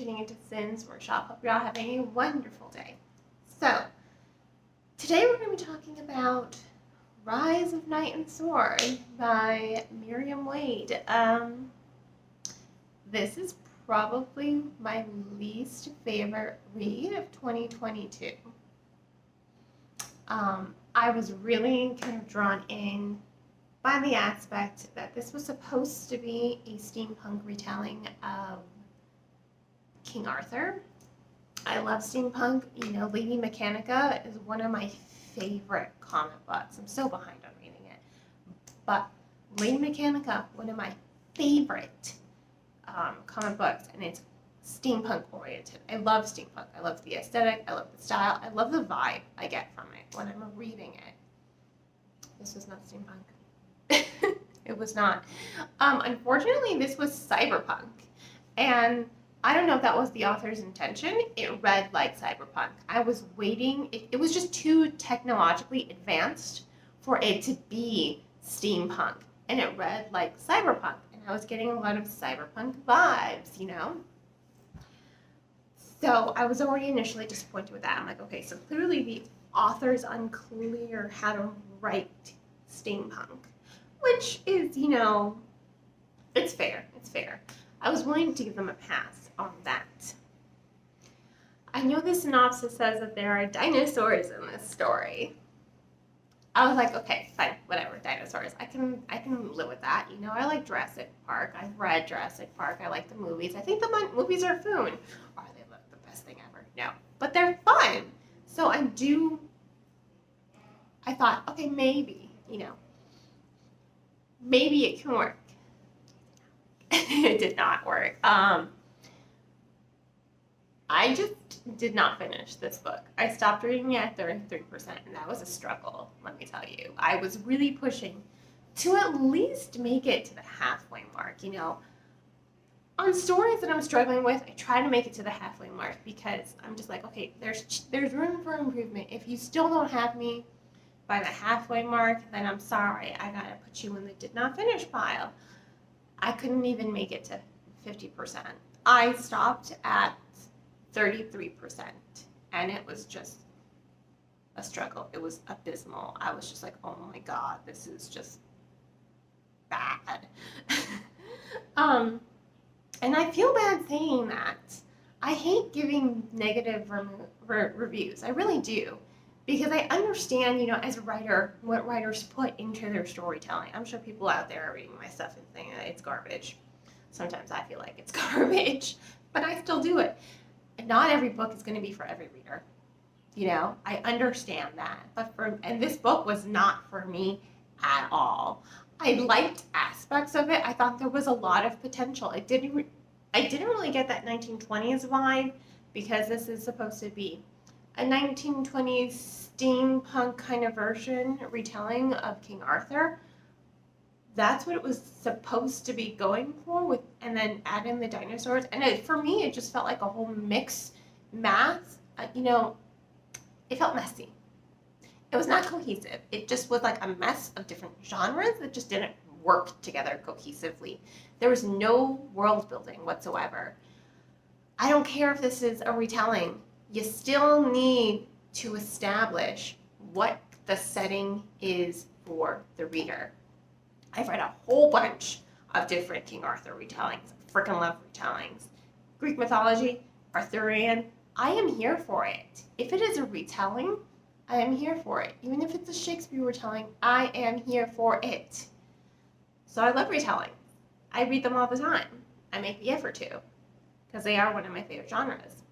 tuning into Sin's Workshop. Hope you're all having a wonderful day. So, today we're going to be talking about Rise of Knight and Sword by Miriam Wade. This is probably my least favorite read of 2022. I was really kind of drawn in by the aspect that this was supposed to be a steampunk retelling of King Arthur. I love steampunk. You know, Lady Mechanica is one of my favorite comic books. I'm so behind on reading it. But Lady Mechanica, one of my favorite comic books, and it's steampunk oriented. I love steampunk. I love the aesthetic. I love the style. I love the vibe I get from it when I'm reading it. This was not steampunk. It was not. Unfortunately, this was cyberpunk. And I don't know if that was the author's intention. It read like cyberpunk. I was waiting. It was just too technologically advanced for it to be steampunk. And it read like cyberpunk. And I was getting a lot of cyberpunk vibes, you know? So I was already initially disappointed with that. I'm like, okay, so clearly the author's unclear how to write steampunk, which is, you know, it's fair. It's fair. I was willing to give them a pass on that. I know the synopsis says that there are dinosaurs in this story. I was like, okay, fine, whatever, dinosaurs. I can live with that. You know, I like Jurassic Park. I've read Jurassic Park. I like the movies. I think the movies are fun. Are they the best thing ever? No, but they're fun. So I thought, okay, maybe, you know, maybe it can work. It did not work. I just did not finish this book. I stopped reading it at 33%, and that was a struggle, let me tell you. I was really pushing to at least make it to the halfway mark, you know. On stories that I'm struggling with, I try to make it to the halfway mark because I'm just like, okay, there's room for improvement. If you still don't have me by the halfway mark, then I'm sorry. I gotta put you in the did not finish pile. I couldn't even make it to 50%. I stopped at 33%, and it was just a struggle. It was abysmal. I was just like, oh my God, this is just bad. And I feel bad saying that. I hate giving negative reviews. I really do. Because I understand, you know, as a writer, what writers put into their storytelling. I'm sure people out there are reading my stuff and saying that it's garbage. Sometimes I feel like it's garbage, but I still do it. And not every book is going to be for every reader. You know, I understand that. And this book was not for me at all. I liked aspects of it. I thought there was a lot of potential. I didn't really get that 1920s vibe because this is supposed to be a 1920s steampunk kind of version, retelling of King Arthur. That's what it was supposed to be going for, and then add in the dinosaurs. And for me, it just felt like a whole mix math. You know, it felt messy. It was not cohesive. It just was like a mess of different genres that just didn't work together cohesively. There was no world building whatsoever. I don't care if this is a retelling. You still need to establish what the setting is for the reader. I've read a whole bunch of different King Arthur retellings. Freaking love retellings. Greek mythology, Arthurian, I am here for it. If it is a retelling, I am here for it. Even if it's a Shakespeare retelling, I am here for it. So I love retelling. I read them all the time. I make the effort to, because they are one of my favorite genres.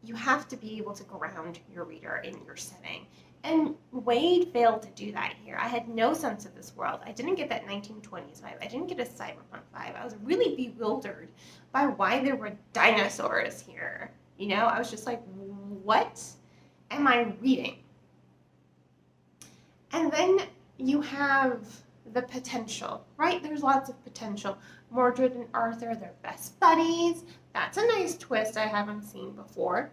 You have to be able to ground your reader in your setting. And Wade failed to do that here. I had no sense of this world. I didn't get that 1920s vibe. I didn't get a cyberpunk vibe. I was really bewildered by why there were dinosaurs here. You know, I was just like, what am I reading? And then you have the potential, right? There's lots of potential. Mordred and Arthur, they're best buddies. That's a nice twist I haven't seen before.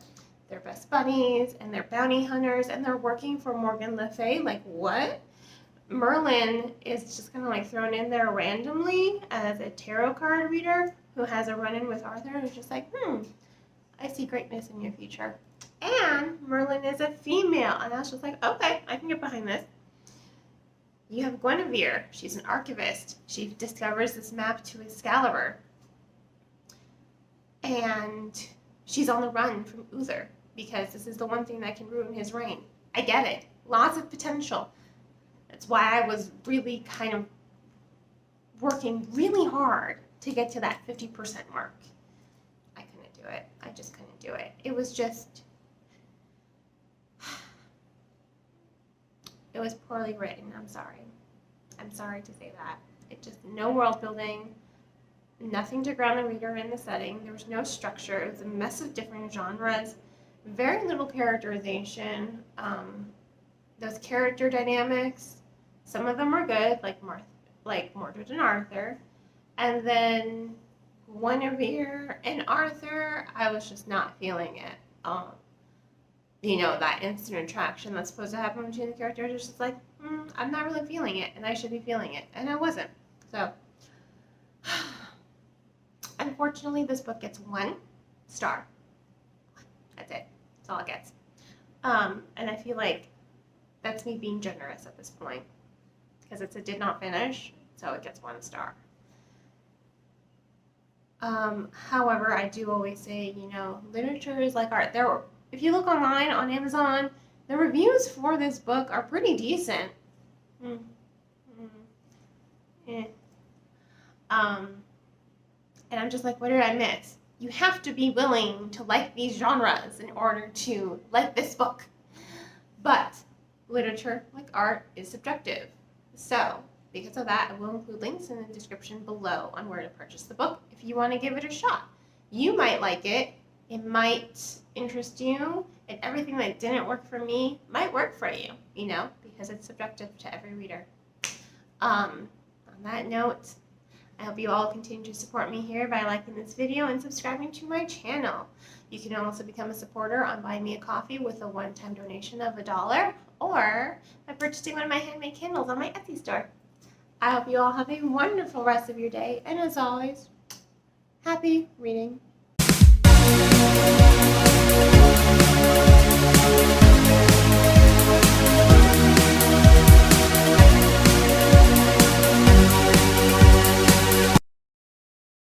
They're best buddies, and they're bounty hunters, and they're working for Morgan Le Fay. Like, what? Merlin is just kind of like thrown in there randomly as a tarot card reader. who has a run-in with Arthur and is just like, I see greatness in your future. And Merlin is a female, and I was just like, okay, I can get behind this. You have Guinevere. She's an archivist. She discovers this map to Excalibur. And she's on the run from Uther because this is the one thing that can ruin his reign. I get it. Lots of potential. That's why I was really kind of working really hard to get to that 50% mark. I couldn't do it. I just couldn't do it. It was just... It was poorly written. I'm sorry. I'm sorry to say that. It just, no world building, nothing to ground the reader in the setting. There was no structure. It was a mess of different genres. Very little characterization. Those character dynamics, some of them were good, like Mordred and Arthur. And then Guinevere and Arthur, I was just not feeling it. You know, that instant attraction that's supposed to happen between the characters is just like, I'm not really feeling it, and I should be feeling it, and I wasn't. So, unfortunately, this book gets 1 star. That's it. That's all it gets. And I feel like that's me being generous at this point, because it's a did not finish, so it gets 1 star. However, I do always say, you know, literature is like art. If you look online on Amazon, the reviews for this book are pretty decent. And I'm just like, what did I miss? You have to be willing to like these genres in order to like this book. But literature, like art, is subjective. So, because of that, I will include links in the description below on where to purchase the book if you want to give it a shot. You might like it. It might interest you, and everything that didn't work for me might work for you, you know, because it's subjective to every reader. On that note, I hope you all continue to support me here by liking this video and subscribing to my channel. You can also become a supporter on Buy Me a Coffee with a one-time donation of $1 or by purchasing one of my handmade candles on my Etsy store. I hope you all have a wonderful rest of your day, and as always, happy reading.